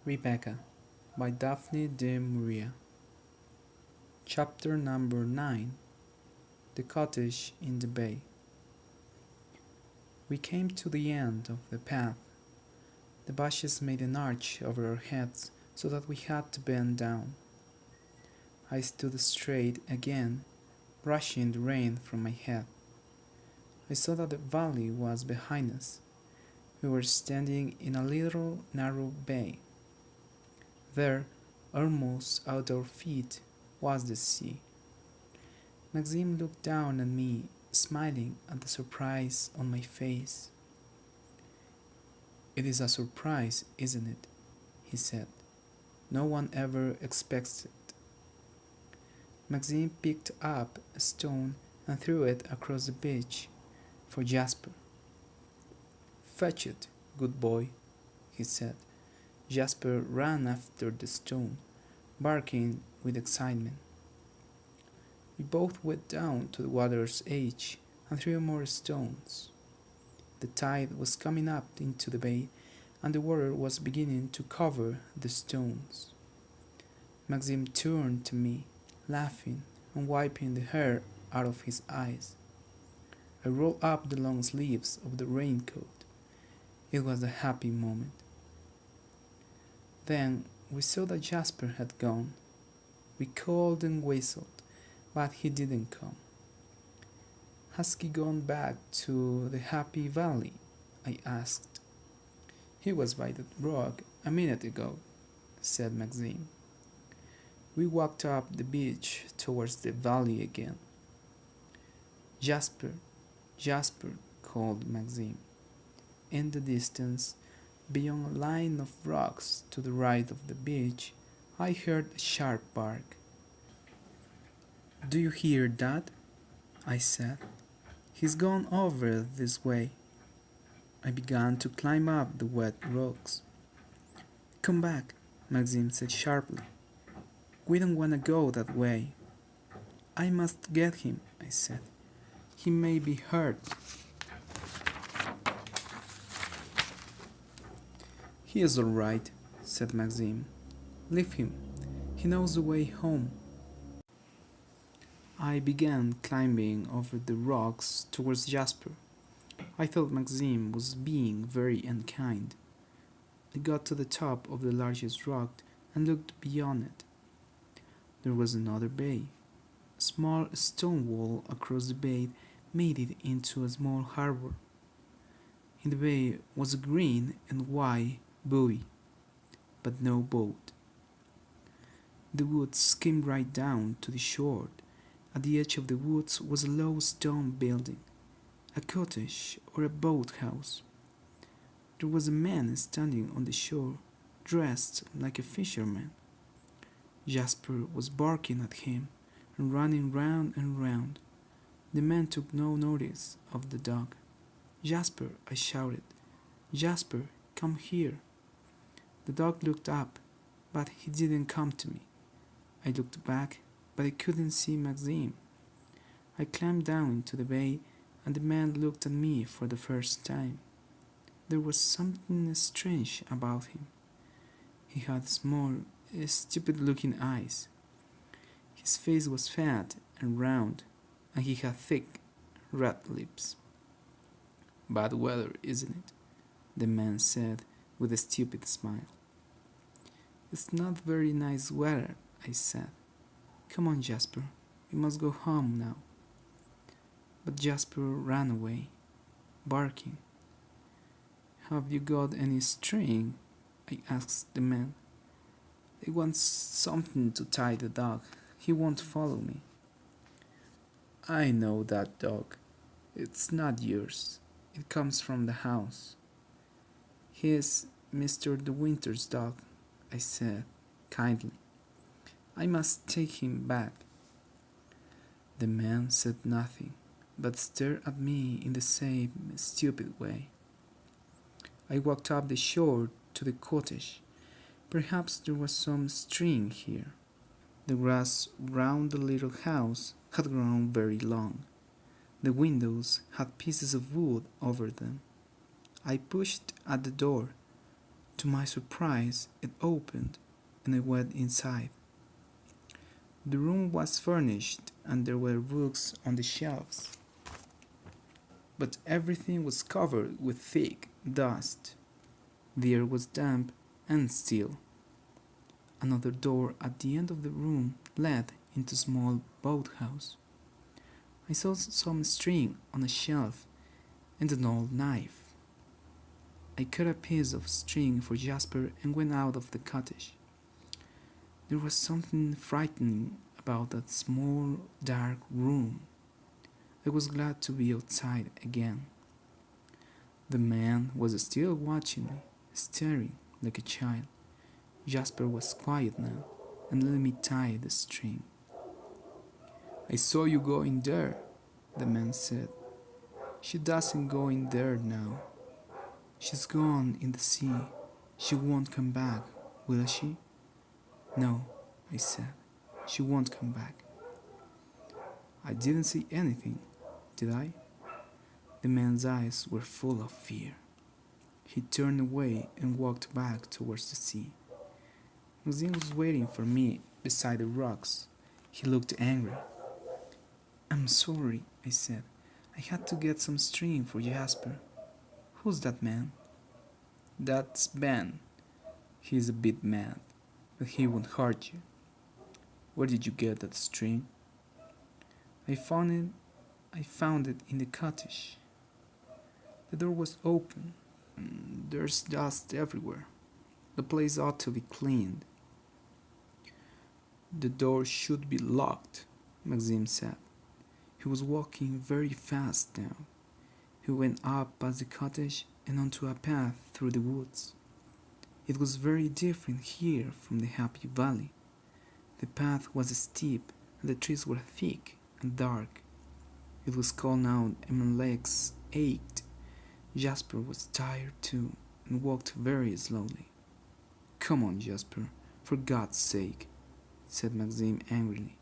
Rebecca by Daphne de Maria. Chapter number 9. The Cottage in the Bay. We came to the end of the path. The bushes made an arch over our heads so that we had to bend down. I stood straight again, brushing the rain from my head. I saw that the valley was behind us. We were standing in a little narrow bay. There, almost at our feet, was the sea. Maxime looked down at me, smiling at the surprise on my face. "It is a surprise, isn't it?" he said. "No one ever expects it." Maxime picked up a stone and threw it across the beach for Jasper. "Fetch it, good boy," he said. Jasper ran after the stone, barking with excitement. We both went down to the water's edge and threw more stones. The tide was coming up into the bay, and the water was beginning to cover the stones. Maxime turned to me, laughing and wiping the hair out of his eyes. I rolled up the long sleeves of the raincoat. It was a happy moment. Then we saw that Jasper had gone. We called and whistled, but he didn't come. "Has he gone back to the Happy Valley?" I asked. "He was by that rock a minute ago," said Maxime. We walked up the beach towards the valley again. "Jasper, Jasper," called Maxime. In the distance, beyond a line of rocks to the right of the beach, I heard a sharp bark. "Do you hear that?" I said. "He's gone over this way." I began to climb up the wet rocks. "Come back," Maxime said sharply. "We don't want to go that way." "I must get him," I said. "He may be hurt." "He is all right," said Maxime. "Leave him. He knows the way home." I began climbing over the rocks towards Jasper. I thought Maxime was being very unkind. I got to the top of the largest rock and looked beyond it. There was another bay. A small stone wall across the bay made it into a small harbor. In the bay was a green and white buoy, but no boat. The woods came right down to the shore. At the edge of the woods was a low stone building, a cottage or a boathouse. There was a man standing on the shore, dressed like a fisherman. Jasper was barking at him and running round and round. The man took no notice of the dog. "Jasper," I shouted. "Jasper, come here." The dog looked up, but he didn't come to me. I looked back, but I couldn't see Maxime. I climbed down into the bay, and the man looked at me for the first time. There was something strange about him. He had small, stupid-looking eyes. His face was fat and round, and he had thick, red lips. "Bad weather, isn't it?" the man said with a stupid smile. "It's not very nice weather," I said. "Come on, Jasper, we must go home now." But Jasper ran away, barking. "Have you got any string?" I asked the man. "I want something to tie the dog. He won't follow me." "I know that dog. It's not yours. It comes from the house." "He is Mr. De Winter's dog," I said kindly. "I must take him back." The man said nothing, but stared at me in the same stupid way. I walked up the shore to the cottage. Perhaps there was some string here. The grass round the little house had grown very long. The windows had pieces of wood over them. I pushed at the door. To my surprise, it opened, and I went inside. The room was furnished, and there were books on the shelves, but everything was covered with thick dust. The air was damp and still. Another door at the end of the room led into a small boathouse. I saw some string on a shelf and an old knife. I cut a piece of string for Jasper and went out of the cottage. There was something frightening about that small, dark room. I was glad to be outside again. The man was still watching me, staring like a child. Jasper was quiet now and let me tie the string. "I saw you go in there," the man said. "She doesn't go in there now. She's gone in the sea. She won't come back, will she?" "No," I said. "She won't come back." I didn't see anything, did I? The man's eyes were full of fear. He turned away and walked back towards the sea. Maxime was waiting for me beside the rocks. He looked angry. "I'm sorry," I said. "I had to get some string for Jasper." "Who's that man?" "That's Ben. He's a bit mad, but he won't hurt you." "Where did you get that string?" I found it in the cottage." The door was open, and there's dust everywhere. The place ought to be cleaned." "The door should be locked," Maxime said. He was walking very fast now. He went up past the cottage and onto a path through the woods. It was very different here from the Happy Valley. The path was steep and the trees were thick and dark. It was cold now and my legs ached. Jasper was tired too and walked very slowly. "Come on, Jasper, for God's sake," said Maxime angrily.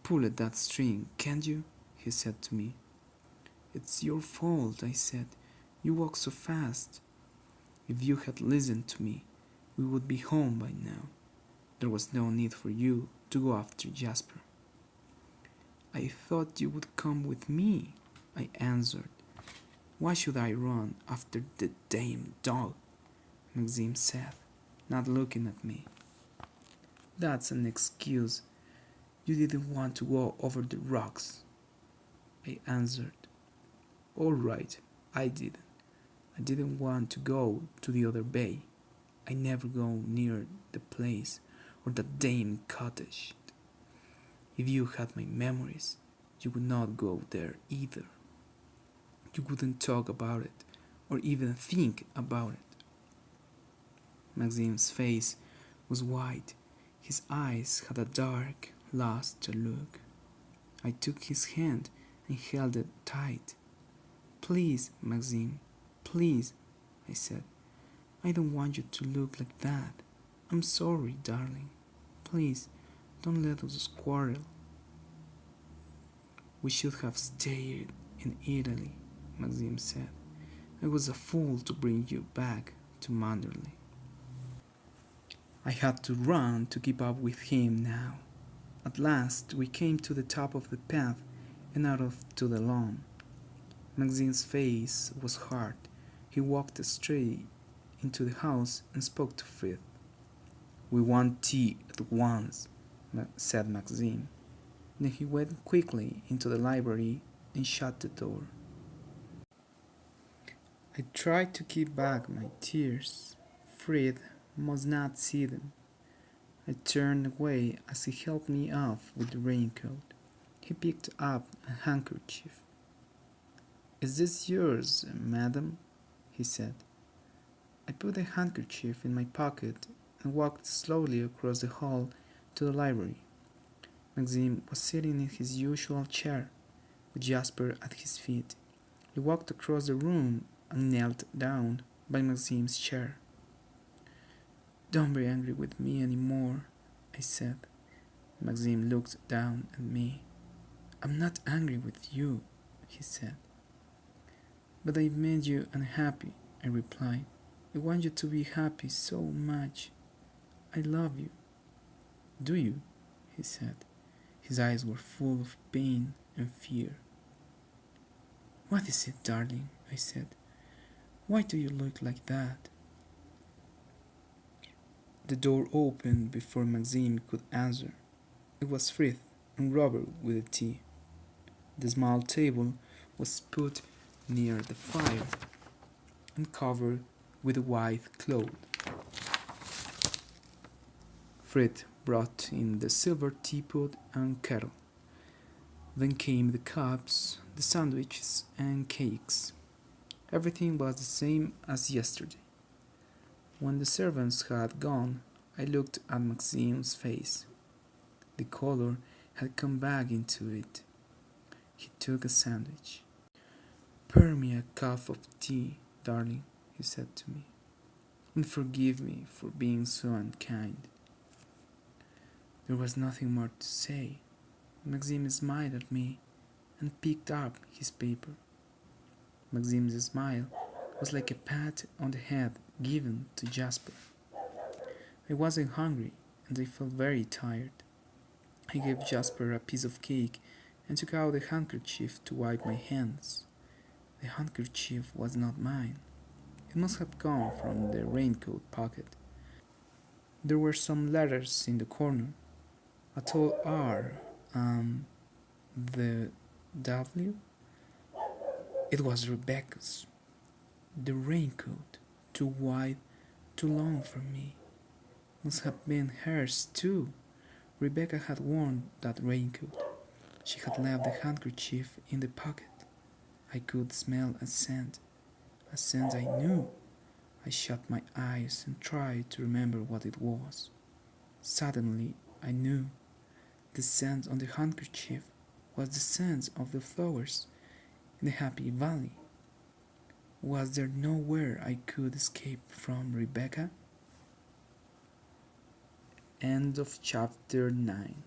"Pull at that string, can't you?" he said to me. "It's your fault," I said. "You walk so fast." "If you had listened to me, we would be home by now. There was no need for you to go after Jasper." "I thought you would come with me," I answered. "Why should I run after the damned dog?" Maxime said, not looking at me. "That's an excuse. You didn't want to go over the rocks," I answered. "All right, I didn't. I didn't want to go to the other bay. I never go near the place or that damned cottage. If you had my memories, you would not go there either. You wouldn't talk about it or even think about it." Maxime's face was white. His eyes had a dark, lost look. I took his hand and held it tight. "Please, Maxime, please," I said. "I don't want you to look like that. I'm sorry, darling. Please, don't let us quarrel." "We should have stayed in Italy," Maxime said. "I was a fool to bring you back to Manderley." I had to run to keep up with him now. At last we came to the top of the path and out to the lawn. Maxime's face was hard. He walked straight into the house and spoke to Frith. "We want tea at once," said Maxime. Then he went quickly into the library and shut the door. I tried to keep back my tears. Frith must not see them. I turned away as he helped me off with the raincoat. He picked up a handkerchief. "Is this yours, madam?" he said. I put the handkerchief in my pocket and walked slowly across the hall to the library. Maxime was sitting in his usual chair, with Jasper at his feet. We walked across the room and knelt down by Maxime's chair. "Don't be angry with me any more," I said. Maxime looked down at me. "I'm not angry with you," he said. "But I've made you unhappy," I replied. I want you to be happy so much. I love you." "Do you?" he said. His eyes were full of pain and fear. "What is it, darling?" I said. "Why do you look like that?" The door opened before Maxime could answer. It was Frith and Robert with the tea. The small table was put near the fire and covered with a white cloth. Frith brought in the silver teapot and kettle. Then came the cups, the sandwiches, and cakes. Everything was the same as yesterday. When the servants had gone, I looked at Maxime's face. The color had come back into it. He took a sandwich. "Pour me a cup of tea, darling," he said to me, "and forgive me for being so unkind." There was nothing more to say. Maxime smiled at me and picked up his paper. Maxime's smile was like a pat on the head given to Jasper. I wasn't hungry and I felt very tired. I gave Jasper a piece of cake and took out a handkerchief to wipe my hands. The handkerchief was not mine. It must have come from the raincoat pocket. There were some letters in the corner, a tall R and the W. It was Rebecca's. The raincoat, too wide, too long for me, must have been hers too. Rebecca had worn that raincoat. She had left the handkerchief in the pocket. I could smell a scent I knew. I shut my eyes and tried to remember what it was. Suddenly, I knew. The scent on the handkerchief was the scent of the flowers in the Happy Valley. Was there nowhere I could escape from Rebecca? End of chapter 9.